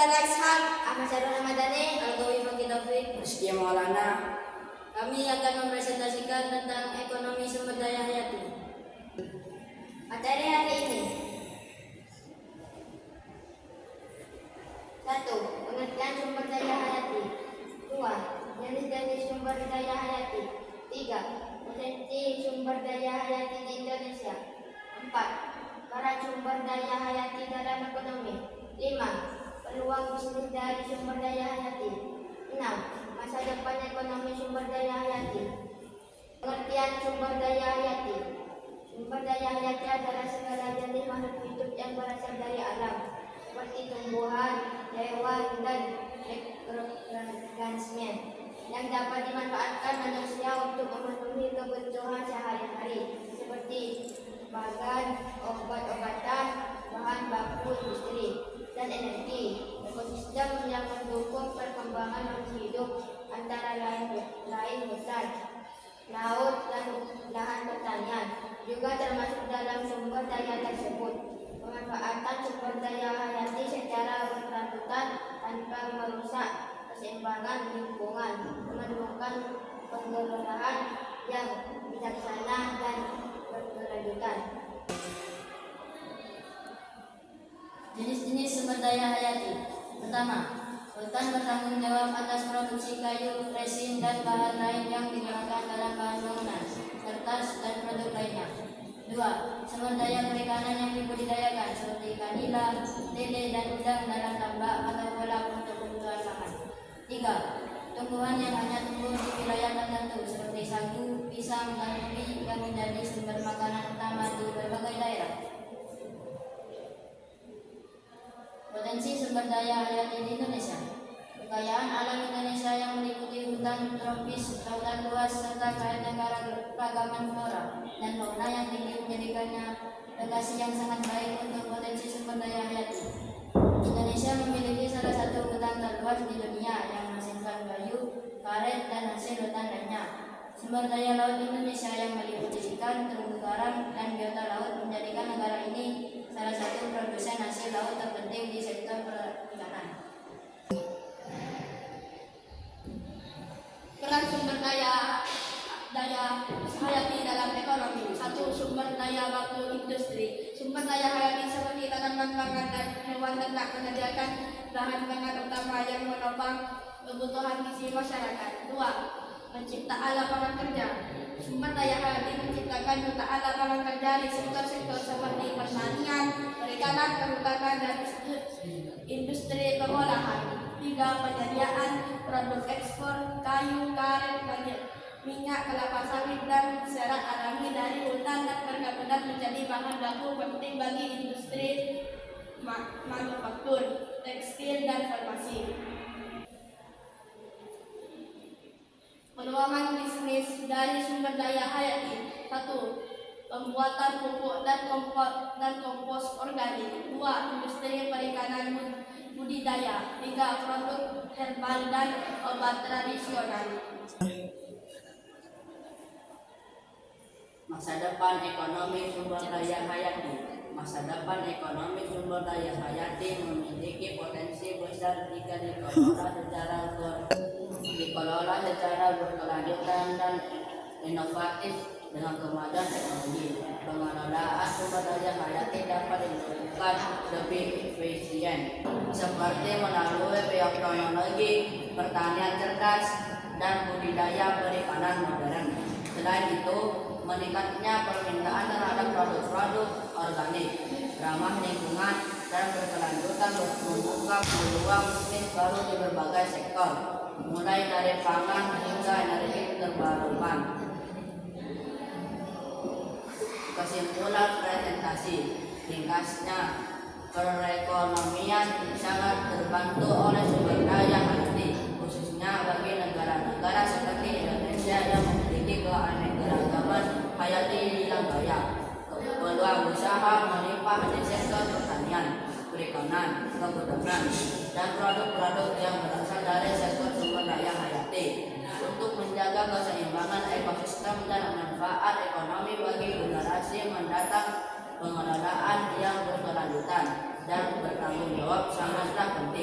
Lakshan, Ahmad Syarul Ramadhani, Al-Gawi Fakih Taufik, Rizky Maulana. Kami akan mempresentasikan tentang ekonomi sumber daya hayati. Materi hari ini: 1. Pengertian sumber daya hayati. 2. Jenis-jenis sumber daya hayati. 3. Potensi sumber daya hayati di Indonesia. 4. Peran sumber daya hayati dalam ekonomi. 5. Peluang bisnis dari sumber daya hayati. 6. Masa depan ekonomi sumber daya hayati. Pengertian sumber daya hayati. Sumber daya hayati adalah segala jenis makhluk hidup yang berasal dari alam, seperti tumbuhan, hewan, dan mikroorganisme yang dapat dimanfaatkan manusia untuk memenuhi kebutuhan sehari-hari, seperti bahan obat-obatan, bahan baku industri, dan energi. Ekosistem yang mendukung perkembangan makhluk hidup antara lain hutan, laut, dan lahan pertanian juga termasuk dalam sumber daya tersebut. Pemanfaatan sumber daya hayati secara berkelanjutan tanpa merusak keseimbangan lingkungan, memerlukan pengelolaan yang bijaksana dan berkelanjutan. Jenis-jenis sumber daya hayati. Pertama, hutan bertanggung jawab atas produksi kayu, resin, dan bahan lain yang digunakan dalam bahan bangunan, kertas, dan produk lainnya. 2. Sumber daya perikanan yang dibudidayakan seperti ikan nila, lele, dan udang dalam tambak atau kolam untuk kebutuhan makan. 3. Tumbuhan yang hanya tumbuh di wilayah tertentu seperti sagu, pisang, dan ubi yang menjadi sumber makanan utama di berbagai daerah. Potensi sumber daya hayati di Indonesia. Kekayaan alam Indonesia yang meliputi hutan tropis, lautan luas, serta keanekaragaman flora dan fauna yang tinggi menjadikannya lokasi yang sangat baik untuk potensi sumber daya hayati. Indonesia memiliki salah satu hutan terluas di dunia yang menghasilkan kayu, karet, dan hasil hutan lainnya. Sumber daya laut Indonesia yang meliputi ikan, terumbu karang, dan biota laut menjadikan negara ini salah satu produsen hasil laut terpenting di sektor perikanan. Peran sumber daya hayati dalam ekonomi. 1. Sumber daya baku industri. Sumber daya hayati seperti tanaman pangan dan hewan ternak menyediakan bahan pangan utama yang menopang kebutuhan gizi masyarakat. 2. Penciptaan lapangan kerja. Sumber daya hayati menciptakan jutaan lapangan kerja di sektor-sektor seperti pertanian, perikanan, kehutanan, dan industri pengolahan. 3. Penyediaan produk ekspor kayu, karet, minyak, kelapa sawit, dan serat alami dari hutan dan perkebunan menjadi bahan baku penting bagi industri manufaktur, tekstil, dan farmasi. Peluang bisnis dari sumber daya hayati. 1. Pembuatan pupuk dan kompos organik. 2. Industri perikanan budidaya. 3. Produk herbal dan obat tradisional. Masa depan ekonomi sumber daya hayati. Masa depan ekonomi sumber daya hayati memiliki potensi besar jika dikelola secara berkelanjutan dan inovatif dengan kemajuan teknologi. Pengelolaan sumber daya hayati dapat dilakukan lebih efisien, seperti melalui bioteknologi, pertanian cerdas, dan budidaya perikanan modern. Selain itu, meningkatnya permintaan terhadap produk-produk organik, ramah lingkungan, dan berkelanjutan membuka peluang bisnis baru di berbagai sektor, mulai dari pangan hingga energi terbarukan. Kesimpulan presentasi, ringkasnya, perekonomian sangat terbantu oleh sumber daya hayati, khususnya bagi negara-negara seperti Indonesia yang memiliki keanekaragaman hayati yang kaya. Peluang usaha melimpah di sektor pertanian, perikanan, kehutanan, dan produk-produk yang berasal dari sektor sumber daya hayati untuk menjaga keseimbangan ekosistem dan manfaat ekonomi bagi generasi mendatang. Pengelolaan yang berkelanjutan dan bertanggung jawab sangatlah penting.